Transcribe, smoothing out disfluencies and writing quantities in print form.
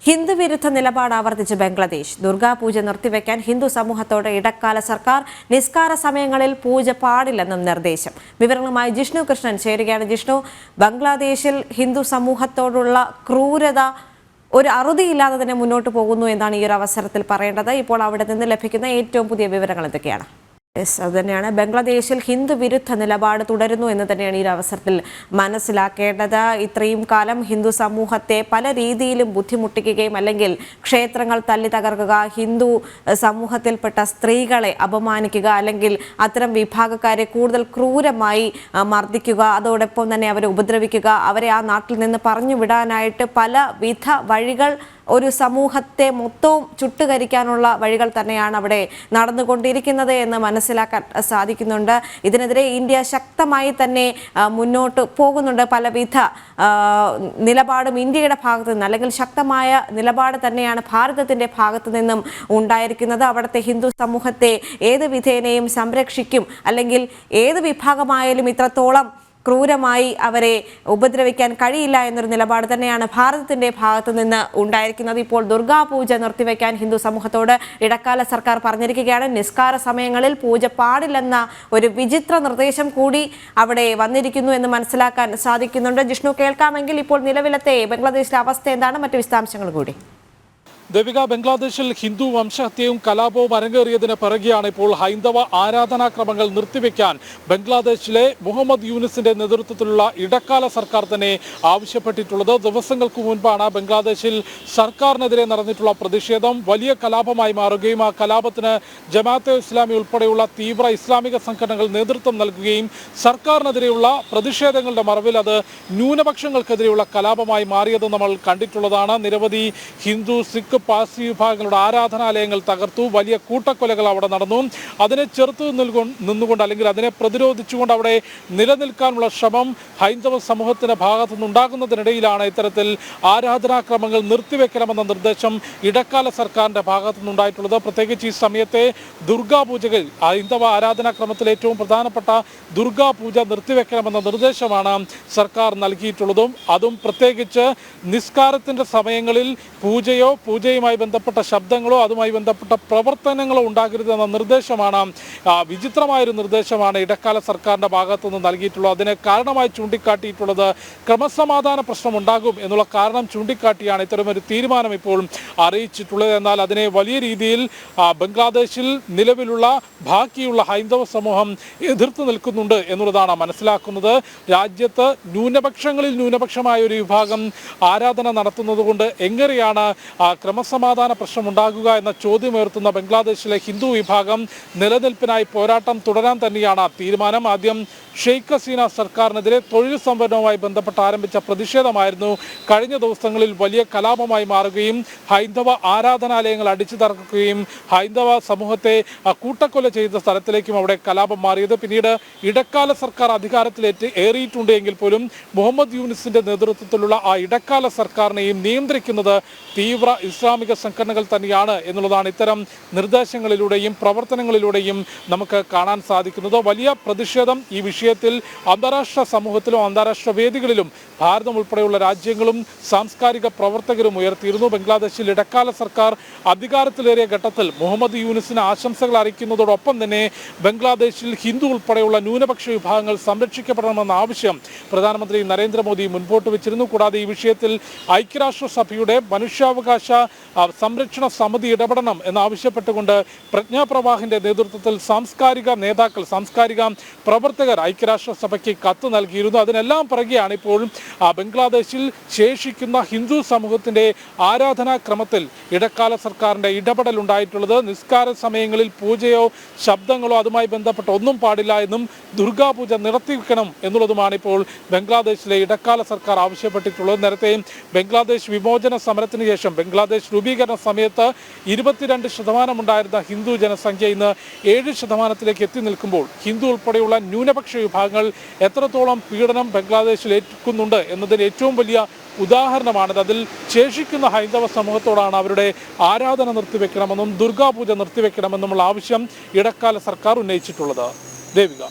ഹിന്ദുവിരുദ്ധ നിലപാട് ആവർത്തിച്ച് ബംഗ്ലാദേശ്. ദുർഗാപൂജ നിർത്തിവെക്കാൻ ഹിന്ദു സമൂഹത്തോട് ഇടക്കാല സർക്കാർ. നിസ്കാര സമയങ്ങളിൽ പൂജ പാടില്ലെന്നും നിർദ്ദേശം. വിവരങ്ങളുമായി ജിഷ്ണു കൃഷ്ണൻ ചേരുകയാണ്. ജിഷ്ണു, ബംഗ്ലാദേശിൽ ഹിന്ദു സമൂഹത്തോടുള്ള ക്രൂരത ഒരു അറുതിയില്ലാതെ തന്നെ മുന്നോട്ട് പോകുന്നു എന്നാണ് ഈ ഒരു അവസരത്തിൽ പറയേണ്ടത്. ഇപ്പോൾ അവിടെ നിന്ന് ലഭിക്കുന്ന ഏറ്റവും പുതിയ വിവരങ്ങൾ എന്തൊക്കെയാണ്? അതുതന്നെയാണ്, ബംഗ്ലാദേശിൽ ഹിന്ദു വിരുദ്ധ നിലപാട് തുടരുന്നു എന്ന് തന്നെയാണ് ഈ അവസരത്തിൽ മനസ്സിലാക്കേണ്ടത്. ഇത്രയും കാലം ഹിന്ദു സമൂഹത്തെ പല രീതിയിലും ബുദ്ധിമുട്ടിക്കുകയും അല്ലെങ്കിൽ ക്ഷേത്രങ്ങൾ തല്ലി തകർക്കുക, ഹിന്ദു സമൂഹത്തിൽപ്പെട്ട സ്ത്രീകളെ അപമാനിക്കുക, അല്ലെങ്കിൽ അത്തരം വിഭാഗക്കാരെ കൂടുതൽ ക്രൂരമായി മർദ്ദിക്കുക, അതോടൊപ്പം തന്നെ അവരെ ഉപദ്രവിക്കുക, അവരെ ആ നാട്ടിൽ നിന്ന് പറഞ്ഞു വിടാനായിട്ട് പലവിധ വഴികൾ, ഒരു സമൂഹത്തെ മൊത്തവും ചുട്ടുകരിക്കാനുള്ള വഴികൾ തന്നെയാണ് അവിടെ നടന്നുകൊണ്ടിരിക്കുന്നത് എന്ന് മനസ്സിലാക്കാൻ സാധിക്കുന്നുണ്ട്. ഇതിനെതിരെ ഇന്ത്യ ശക്തമായി തന്നെ മുന്നോട്ട് പോകുന്നുണ്ട്. പലവിധ നിലപാടും ഇന്ത്യയുടെ ഭാഗത്തു നിന്ന്, അല്ലെങ്കിൽ ശക്തമായ നിലപാട് തന്നെയാണ് ഭാരതത്തിൻ്റെ ഭാഗത്തു നിന്നും ഉണ്ടായിരിക്കുന്നത്. അവിടുത്തെ ഹിന്ദു സമൂഹത്തെ ഏത് വിധേനയും സംരക്ഷിക്കും, അല്ലെങ്കിൽ ഏത് വിഭാഗമായാലും ഇത്രത്തോളം ക്രൂരമായി അവരെ ഉപദ്രവിക്കാൻ കഴിയില്ല എന്നൊരു നിലപാട് തന്നെയാണ് ഭാരതത്തിന്റെ ഭാഗത്തു നിന്ന് ഉണ്ടായിരിക്കുന്നത്. ഇപ്പോൾ ദുർഗാപൂജ നിർത്തിവെക്കാൻ ഹിന്ദു സമൂഹത്തോട് ഇടക്കാല സർക്കാർ പറഞ്ഞിരിക്കുകയാണ്. നിസ്കാര സമയങ്ങളിൽ പൂജ പാടില്ലെന്ന ഒരു വിചിത്ര നിർദ്ദേശം കൂടി അവിടെ വന്നിരിക്കുന്നു എന്ന് മനസ്സിലാക്കാൻ സാധിക്കുന്നുണ്ട്. ജിഷ്ണു, കേൾക്കാമെങ്കിൽ ഇപ്പോൾ നിലവിലത്തെ ബംഗ്ലാദേശിലെ അവസ്ഥ എന്താണ്? മറ്റു വിശദാംശങ്ങൾ കൂടി. ദേവിക, ബംഗ്ലാദേശിൽ ഹിന്ദു വംശഹത്യയും കലാപവും അരങ്ങേറിയതിന് പിറകെയാണ് ഇപ്പോൾ ഹൈന്ദവ ആരാധനാക്രമങ്ങൾ നിർത്തിവെക്കാൻ ബംഗ്ലാദേശിലെ മുഹമ്മദ് യൂനിസിന്റെ നേതൃത്വത്തിലുള്ള ഇടക്കാല സർക്കാർ തന്നെ ആവശ്യപ്പെട്ടിട്ടുള്ളത്. ദിവസങ്ങൾക്ക് മുൻപാണ് ബംഗ്ലാദേശിൽ സർക്കാരിനെതിരെ നടന്നിട്ടുള്ള പ്രതിഷേധം വലിയ കലാപമായി മാറുകയും ആ കലാപത്തിന് ജമാഅത്തെ ഇസ്ലാമി ഉൾപ്പെടെയുള്ള തീവ്ര ഇസ്ലാമിക സംഘടനകൾ നേതൃത്വം നൽകുകയും സർക്കാരിനെതിരെയുള്ള പ്രതിഷേധങ്ങളുടെ മറവിൽ അത് ന്യൂനപക്ഷങ്ങൾക്കെതിരെയുള്ള കലാപമായി മാറിയത് നമ്മൾ കണ്ടിട്ടുള്ളതാണ്. നിരവധി ഹിന്ദു, സിഖ്, പാഴ്സി വിഭാഗങ്ങളുടെ ആരാധനാലയങ്ങൾ തകർത്തു, വലിയ കൂട്ടക്കൊലകൾ അവിടെ നടന്നു. അതിനെ ചെറുത്തു നിന്നുകൊണ്ട്, അല്ലെങ്കിൽ അതിനെ പ്രതിരോധിച്ചുകൊണ്ട് അവിടെ നിലനിൽക്കാനുള്ള ശ്രമം ഹൈന്ദവ സമൂഹത്തിന്റെ ഭാഗത്തു നിന്നുണ്ടാകുന്നതിനിടയിലാണ് ഇത്തരത്തിൽ ആരാധനാക്രമങ്ങൾ നിർത്തിവെക്കണമെന്ന നിർദ്ദേശം ഇടക്കാല സർക്കാരിന്റെ ഭാഗത്തു നിന്നുണ്ടായിട്ടുള്ളത്. പ്രത്യേകിച്ച് ഈ സമയത്തെ ദുർഗാപൂജകൾ, ഹൈന്ദവ ആരാധനാക്രമത്തിൽ ഏറ്റവും പ്രധാനപ്പെട്ട ദുർഗാപൂജ നിർത്തിവെക്കണമെന്ന നിർദ്ദേശമാണ് സർക്കാർ നൽകിയിട്ടുള്ളതും. അതും പ്രത്യേകിച്ച് നിസ്കാരത്തിന്റെ സമയങ്ങളിൽ പൂജയുമായി ബന്ധപ്പെട്ട ശബ്ദങ്ങളോ അതുമായി ബന്ധപ്പെട്ട പ്രവർത്തനങ്ങളോ ഉണ്ടാകരുതെന്ന നിർദ്ദേശമാണ്, വിചിത്രമായൊരു നിർദ്ദേശമാണ് ഇടക്കാല സർക്കാരിന്റെ ഭാഗത്തു നിന്ന് നൽകിയിട്ടുള്ളത്. അതിനെ കാരണമായി ചൂണ്ടിക്കാട്ടിയിട്ടുള്ളത് ക്രമസമാധാന പ്രശ്നം ഉണ്ടാകും എന്നുള്ള കാരണം ചൂണ്ടിക്കാട്ടിയാണ് ഇത്തരമൊരു തീരുമാനം ഇപ്പോൾ അറിയിച്ചിട്ടുള്ളത്. എന്നാൽ അതിനെ വലിയ രീതിയിൽ ബംഗ്ലാദേശിൽ നിലവിലുള്ള ബാക്കിയുള്ള ഹൈന്ദവ സമൂഹം എതിർത്ത് നിൽക്കുന്നുണ്ട് എന്നുള്ളതാണ് മനസ്സിലാക്കുന്നത്. രാജ്യത്ത് ന്യൂനപക്ഷങ്ങളിൽ ന്യൂനപക്ഷമായ ഒരു വിഭാഗം ആരാധന നടത്തുന്നത് കൊണ്ട് എങ്ങനെയാണ് ക്രമസമാധാന പ്രശ്നം ഉണ്ടാകുക എന്ന ചോദ്യമുയർത്തുന്ന ബംഗ്ലാദേശിലെ ഹിന്ദു വിഭാഗം നിലനിൽപ്പിനായി പോരാട്ടം തുടരാൻ തന്നെയാണ് തീരുമാനം. ആദ്യം ഷെയ്ഖ് ഹസീന സർക്കാരിനെതിരെ തൊഴിൽ സംവരണവുമായി ബന്ധപ്പെട്ട് ആരംഭിച്ച പ്രതിഷേധമായിരുന്നു കഴിഞ്ഞ ദിവസങ്ങളിൽ വലിയ കലാപമായി മാറുകയും ഹൈന്ദവ ആരാധനാലയങ്ങൾ അടിച്ചു തകർക്കുകയും ഹൈന്ദവ സമൂഹത്തെ കൂട്ടക്കൊല ചെയ്ത സ്ഥലത്തിലേക്കും അവിടെ കലാപം മാറിയത്. പിന്നീട് ഇടക്കാല സർക്കാർ ഏറിയിട്ടുണ്ട് എങ്കിൽ പോലും മുഹമ്മദ് യൂനിസിന്റെ നേതൃത്വത്തിലുള്ള ആ ഇടക്കാല സർക്കാരിനെയും നിയന്ത്രിക്കുന്നത് തീവ്ര ഇസ്ലാമിക സംഘടനകൾ തന്നെയാണ് എന്നുള്ളതാണ് ഇത്തരം നിർദ്ദേശങ്ങളിലൂടെയും പ്രവർത്തനങ്ങളിലൂടെയും നമുക്ക് കാണാൻ സാധിക്കുന്നത്. വലിയ പ്രതിഷേധം ഈ വിഷയത്തിൽ അന്താരാഷ്ട്ര സമൂഹത്തിലും അന്താരാഷ്ട്ര വേദികളിലും ഭാരതം ഉൾപ്പെടെയുള്ള രാജ്യങ്ങളും സാംസ്കാരിക പ്രവർത്തകരും ഉയർത്തിയിരുന്നു. ബംഗ്ലാദേശിൽ ഇടക്കാല സർക്കാർ അധികാരത്തിലേറിയ ഘട്ടത്തിൽ മുഹമ്മദ് യൂനിസിന് ആശംസകൾ അറിയിക്കുന്നതോടൊപ്പം തന്നെ ബംഗ്ലാദേശിൽ ഹിന്ദു ഉൾപ്പെടെയുള്ള ന്യൂനപക്ഷ വിഭാഗങ്ങൾ സംരക്ഷിക്കപ്പെടണമെന്ന ആവശ്യം പ്രധാനമന്ത്രി നരേന്ദ്രമോദി മുൻപോട്ട് വെച്ചിരുന്നു. കൂടാതെ ഈ വിഷയത്തിൽ ഐക്യരാഷ്ട്രസഭയുടെ മനുഷ്യാവകാശ സംരക്ഷണ സമിതി ഇടപെടണം എന്നാവശ്യപ്പെട്ടുകൊണ്ട് പ്രജ്ഞാപ്രവാഹിന്റെ നേതൃത്വത്തിൽ സാംസ്കാരിക നേതാക്കൾ, സാംസ്കാരിക പ്രവർത്തകർ ഐക്യരാഷ്ട്രസഭയ്ക്ക് കത്ത് നൽകിയിരുന്നു. അതിനെല്ലാം പിറകെയാണ് ഇപ്പോൾ ബംഗ്ലാദേശിൽ ശേഷിക്കുന്ന ഹിന്ദു സമൂഹത്തിന്റെ ആരാധനാക്രമത്തിൽ ഇടക്കാല സർക്കാരിന്റെ ഇടപെടൽ ഉണ്ടായിട്ടുള്ളത്. നിസ്കാര സമയങ്ങളിൽ പൂജയോ ശബ്ദങ്ങളോ അതുമായി ബന്ധപ്പെട്ട ഒന്നും പാടില്ല എന്നും ദുർഗാപൂജ നിർത്തിവെക്കണം എന്നുള്ളതുമാണ് ഇപ്പോൾ ബംഗ്ലാദേശിലെ ഇടക്കാല സർക്കാർ ആവശ്യപ്പെട്ടിട്ടുള്ളത്. നേരത്തെ ബംഗ്ലാദേശ് വിമോചന സമരത്തിന് ശേഷം, ബംഗ്ലാദേശ് രൂപീകരണ സമയത്ത് 22% ഉണ്ടായിരുന്ന ഹിന്ദു ജനസംഖ്യ ഇന്ന് 7% എത്തി നിൽക്കുമ്പോൾ ഹിന്ദു ഉൾപ്പെടെയുള്ള ന്യൂനപക്ഷ വിഭാഗങ്ങൾ എത്രത്തോളം പീഡനം ബംഗ്ലാദേശിൽ ഏൽക്കുന്നുണ്ട് എന്നതിന് ഏറ്റവും വലിയ ഉദാഹരണമാണിത്. അതിൽ ശേഷിക്കുന്ന ഹൈന്ദവ സമൂഹത്തോടാണ് അവരുടെ ആരാധന നിർത്തിവെക്കണമെന്നും ദുർഗാപൂജ നിർത്തിവെക്കണമെന്നുമുള്ള ആവശ്യം ഇടക്കാല സർക്കാർ ഉന്നയിച്ചിട്ടുള്ളത്. ദേവിക.